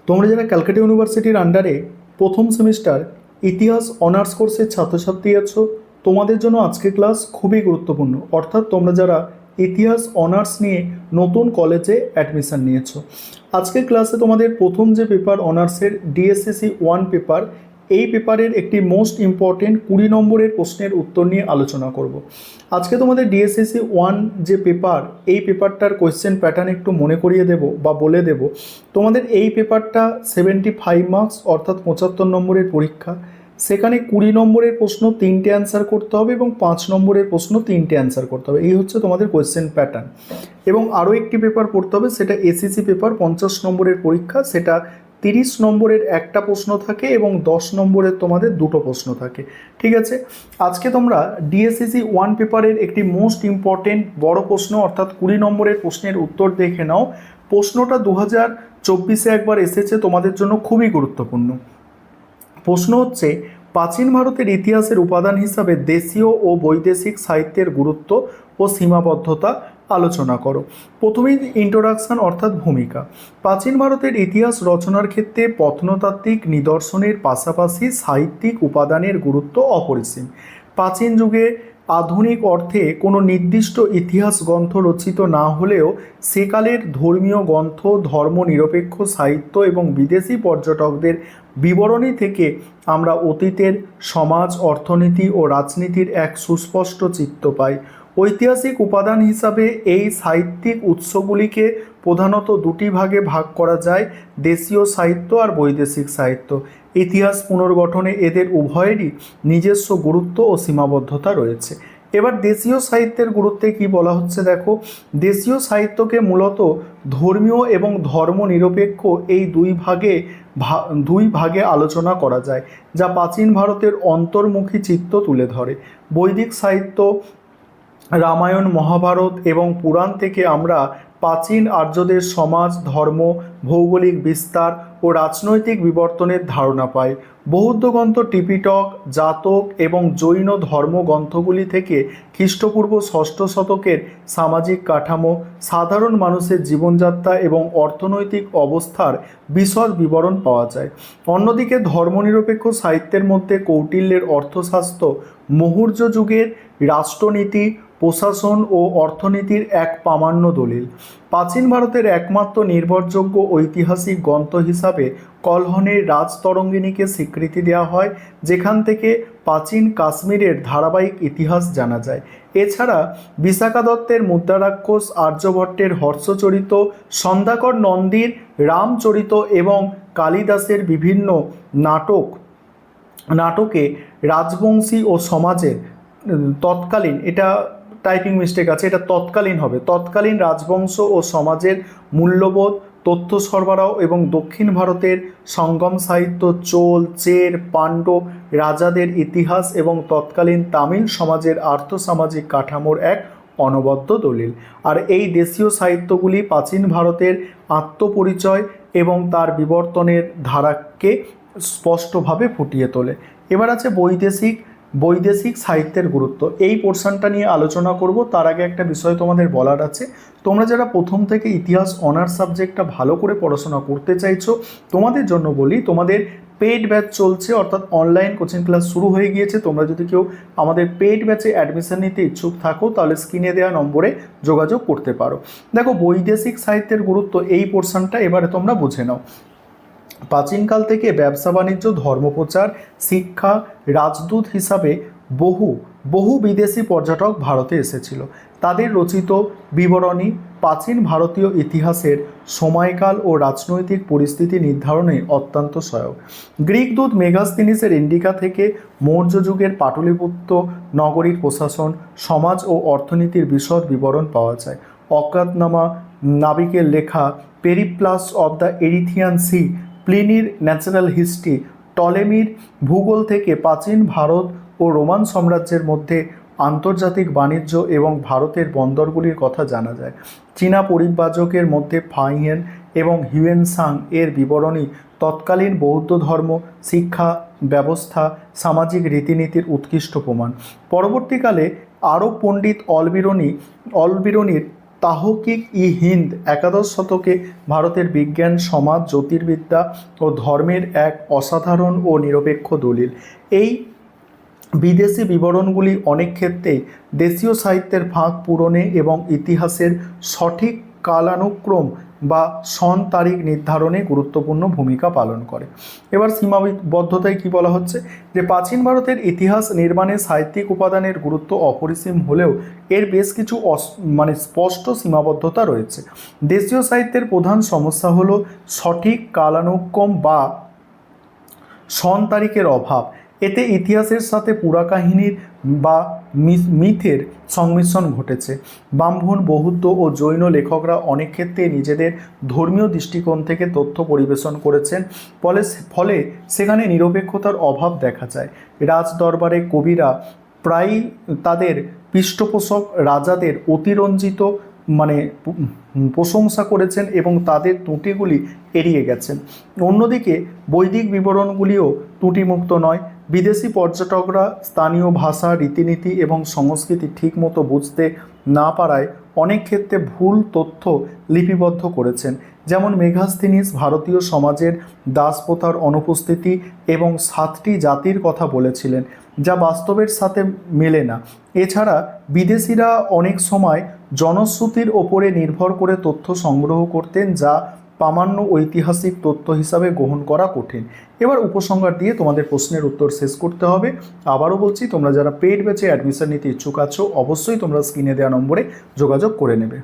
তোমরা যারা ক্যালকাটা ইউনিভার্সিটির আন্ডারে প্রথম সেমিস্টার ইতিহাস অনার্স কোর্সের ছাত্রছাত্রী আছো, তোমাদের জন্য আজকে ক্লাস খুবই গুরুত্বপূর্ণ। অর্থাৎ তোমরা যারা ইতিহাস অনার্স নিয়ে নতুন কলেজে অ্যাডমিশন নিয়েছো, আজকের ক্লাসে তোমাদের প্রথম যে পেপার অনার্সের ডিএসসিসি 1 পেপার, এই পেপারের একটি মোস্ট ইম্পর্টেন্ট 20 নম্বরের প্রশ্নের উত্তর নিয়ে আলোচনা করব। আজকে তোমাদের ডিএসসিসি 1 যে পেপার, এই পেপারটার কোয়েশ্চেন প্যাটার্ন একটু মনে করিয়ে দেব বা বলে দেব। তোমাদের এই পেপারটা 75 মার্কস অর্থাৎ 75 নম্বরের পরীক্ষা। সেখানে 20 নম্বরের প্রশ্ন 3টে অ্যান্সার করতে হবে এবং 5 নম্বরের প্রশ্ন 3টে অ্যান্সার করতে হবে। এই হচ্ছে তোমাদের কোয়েশ্চেন প্যাটার্ন। এবং আরও একটি পেপার পড়তে হবে, সেটা এসিসি পেপার, 50 নম্বরের পরীক্ষা। সেটা 30 নম্বরের একটা প্রশ্ন থাকে এবং 10 নম্বরের তোমাদের দুটো প্রশ্ন থাকে। ঠিক আছে, আজকে তোমরা ডিএসসিসি 1 পেপারের একটি মোস্ট ইম্পর্টেন্ট বড় প্রশ্ন অর্থাৎ 20 নম্বরের প্রশ্নের উত্তর দেখে নাও। প্রশ্নটা 2024-এ একবার এসেছে, তোমাদের জন্য খুবই গুরুত্বপূর্ণ। প্রশ্ন হচ্ছে, প্রাচীন ভারতের ইতিহাসের উপাদান হিসাবে দেশীয় ও বৈদেশিক সাহিত্যের গুরুত্ব ও সীমাবদ্ধতা আলোচনা করো। প্রথমেই ইন্ট্রোডাকশন অর্থাৎ ভূমিকা। প্রাচীন ভারতের ইতিহাস রচনার ক্ষেত্রে প্রত্নতাত্ত্বিক নিদর্শনের পাশাপাশি সাহিত্যিক উপাদানের গুরুত্ব অপরিসীম। প্রাচীন যুগে আধুনিক অর্থে কোনো নির্দিষ্ট ইতিহাস গ্রন্থ রচিত না হলেও সেকালের ধর্মীয় গ্রন্থ, ধর্মনিরপেক্ষ সাহিত্য এবং বিদেশি পর্যটকদের বিবরণী থেকে আমরা অতীতের সমাজ, অর্থনীতি ও রাজনীতির এক সুস্পষ্ট চিত্র পাই। ঐতিহাসিক উপাদান হিসাবে এই সাহিত্যিক উৎসগুলিকে প্রধানত দুটি ভাগে ভাগ করা যায়, দেশীয় সাহিত্য আর বৈদেশিক সাহিত্য। ইতিহাস পুনর্গঠনে এদের উভয়েরই নিজস্ব গুরুত্ব ও সীমাবদ্ধতা রয়েছে। এবার দেশীয় সাহিত্যের গুরুত্বে কি বলা হচ্ছে দেখো। দেশীয় সাহিত্যকে মূলত ধর্মীয় এবং ধর্মনিরপেক্ষ এই দুই ভাগে আলোচনা করা যায়, যা প্রাচীন ভারতের অন্তর্মুখী চিত্র তুলে ধরে। বৈদিক সাহিত্য, রামায়ণ, মহাভারত এবং পুরাণ থেকে আমরা প্রাচীন আর্যদের সমাজ, ধর্ম, ভৌগোলিক বিস্তার ও রাজনৈতিক বিবর্তনের ধারণা পাই। বৌদ্ধ গ্রন্থ ত্রিপিটক, জাতক এবং জৈন ধর্মগ্রন্থগুলি থেকে খ্রিস্টপূর্ব 6ষ্ঠ শতকের সামাজিক কাঠামো, সাধারণ মানুষের জীবনযাত্রা এবং অর্থনৈতিক অবস্থার বিশদ বিবরণ পাওয়া যায়। অন্যদিকে ধর্মনিরপেক্ষ সাহিত্যের মধ্যে কৌটিল্যের অর্থশাস্ত্র, মৌর্য যুগের রাষ্ট্রনীতি, প্রশাসন ও অর্থনীতির এক প্রামাণ্য দলিল। প্রাচীন ভারতের একমাত্র নির্ভরযোগ্য ঐতিহাসিক গ্রন্থ হিসাবে কলহনের রাজতরঙ্গিনীকে স্বীকৃতি দেওয়া হয়, যেখান থেকে প্রাচীন কাশ্মীরের ধারাবাহিক ইতিহাস জানা যায়। এছাড়া বিশাখা দত্তের মুদ্রারাক্ষস, আর্যভট্টের হর্ষচরিত, সন্ধ্যাকর নন্দীর রামচরিত এবং কালিদাসের বিভিন্ন নাটকে রাজবংশী ও সমাজের তৎকালীন, এটা টাইপিং মিস্টেক আছে, এটা তৎকালীন হবে, তৎকালীন রাজবংশ ও সমাজের মূল্যবোধ, তথ্য সরবরাহ এবং দক্ষিণ ভারতের সঙ্গম সাহিত্য, চোল, চের, পাণ্ডব রাজাদের ইতিহাস এবং তৎকালীন তামিল সমাজের আর্থসামাজিক কাঠামোর এক অনবদ্য দলিল। আর এই দেশীয় সাহিত্যগুলি প্রাচীন ভারতের আত্মপরিচয় এবং তার বিবর্তনের ধারাকে স্পষ্টভাবে ফুটিয়ে তোলে। এবার আছে বৈদেশিক সাহিত্যের গুরুত্ব। এই পোর্শনটা নিয়ে আলোচনা করব। তার আগে একটা বিষয় তোমাদের বলার আছে, তোমরা যারা প্রথম থেকে ইতিহাস অনার্স সাবজেক্টটা ভালো করে পড়াশোনা করতে চাইছো, তোমাদের জন্য বলি, তোমাদের পেইড ব্যাচ চলছে, অর্থাৎ অনলাইন কোচিং ক্লাস শুরু হয়ে গিয়েছে। তোমরা যদি কেউ আমাদের পেইড ব্যাচে অ্যাডমিশন নিতে ইচ্ছুক থাকো, তাহলে স্ক্রিনে দেওয়া নম্বরে যোগাযোগ করতে পারো। দেখো, বৈদেশিক সাহিত্যের গুরুত্ব, এই পোর্শনটা এবারে তোমরা বুঝে নাও। প্রাচীনকাল থেকে ব্যবসা বাণিজ্য, ধর্মপ্রচার, শিক্ষা, রাজদূত হিসাবে বহু বিদেশি পর্যটক ভারতে এসেছিল। তাদের রচিত বিবরণী প্রাচীন ভারতীয় ইতিহাসের সময়কাল ও রাজনৈতিক পরিস্থিতি নির্ধারণে অত্যন্ত সহায়ক। গ্রিক দূত মেগাস্তিনিসের ইন্ডিকা থেকে মৌর্য যুগের পাটলিপুত্র নগরীর প্রশাসন, সমাজ ও অর্থনীতির বিশদ বিবরণ পাওয়া যায়। অজ্ঞাতনামা নাবিকের লেখা Periplus of the Erythraean Sea, প্লিনির ন্যাচারাল হিস্ট্রি, টলেমির ভূগোল থেকে প্রাচীন ভারত ও রোমান সাম্রাজ্যের মধ্যে আন্তর্জাতিক বাণিজ্য এবং ভারতের বন্দরগুলির কথা জানা যায়। চীনা পরিব্রাজকের মধ্যে ফাইহেন এবং হিউয়েনসাং এর বিবরণী তৎকালীন বৌদ্ধ ধর্ম, শিক্ষা ব্যবস্থা, সামাজিক রীতিনীতির উৎকৃষ্ট প্রমাণ। পরবর্তীকালে আরব পণ্ডিত অলবিরনির তাহকিক ই হিন্দ একাদশ শতকে ভারতের বিজ্ঞান, সমাজ, জ্যোতির্বিদ্যা ও ধর্মের এক অসাধারণ ও নিরপেক্ষ দলিল। এই বিদেশি বিবরণগুলি অনেক ক্ষেত্রেই দেশীয় সাহিত্যের ফাঁক পূরণে এবং ইতিহাসের সঠিক কালানুক্রম বা সন তারিখ নির্ধারণে গুরুত্বপূর্ণ ভূমিকা পালন করে। এবার সীমাবদ্ধতায় কি বলা হচ্ছে, যে প্রাচীন ভারতের ইতিহাস নির্মাণে সাহিত্যিক উপাদানের গুরুত্ব অপরিসীম হলেও এর বেশ কিছু স্পষ্ট সীমাবদ্ধতা রয়েছে। দেশীয় সাহিত্যের প্রধান সমস্যা হলো সঠিক কালানুক্রম বা সন তারিখের অভাব। এতে ইতিহাসের সাথে পুরাকাহিনীর বা মিথের সংমিশ্রণ ঘটেছে। ব্রাহ্মণ, বৌদ্ধ ও জৈন লেখকরা অনেক ক্ষেত্রে নিজেদের ধর্মীয় দৃষ্টিকোণ থেকে তথ্য পরিবেশন করেছেন, ফলে সেখানে নিরপেক্ষতার অভাব দেখা যায়। রাজদরবারে কবিরা প্রায়ই তাদের পৃষ্ঠপোষক রাজাদের অতিরঞ্জিত প্রশংসা করেছেন এবং তাদের ত্রুটিগুলি এড়িয়ে গেছেন। অন্যদিকে বৈদিক বিবরণগুলিও ত্রুটিমুক্ত নয়। বিদেশি পর্যটকরা স্থানীয় ভাষা, রীতিনীতি এবং সংস্কৃতি ঠিকমতো বুঝতে না পারায় অনেক ক্ষেত্রে ভুল তথ্য লিপিবদ্ধ করেছেন। যেমন মেগাস্থিনিস ভারতীয় সমাজের দাসপ্রথার অনুপস্থিতি এবং 7টি জাতির কথা বলেছিলেন, যা বাস্তবের সাথে মেলে না। এছাড়া বিদেশিরা অনেক সময় জনশ্রুতির ওপরে নির্ভর করে তথ্য সংগ্রহ করতেন, যা প্রামাণ্য ঐতিহাসিক তথ্য হিসাবে গ্রহণ করা কঠিন। এবার উপসংহার দিয়ে তোমাদের প্রশ্নের উত্তর শেষ করতে হবে। আবারও বলছি, তোমরা যারা পেইড ব্যাচে অ্যাডমিশন নিতে ইচ্ছুক আছো, অবশ্যই তোমরা স্ক্রিনে দেওয়া নম্বরে যোগাযোগ করে নেবে।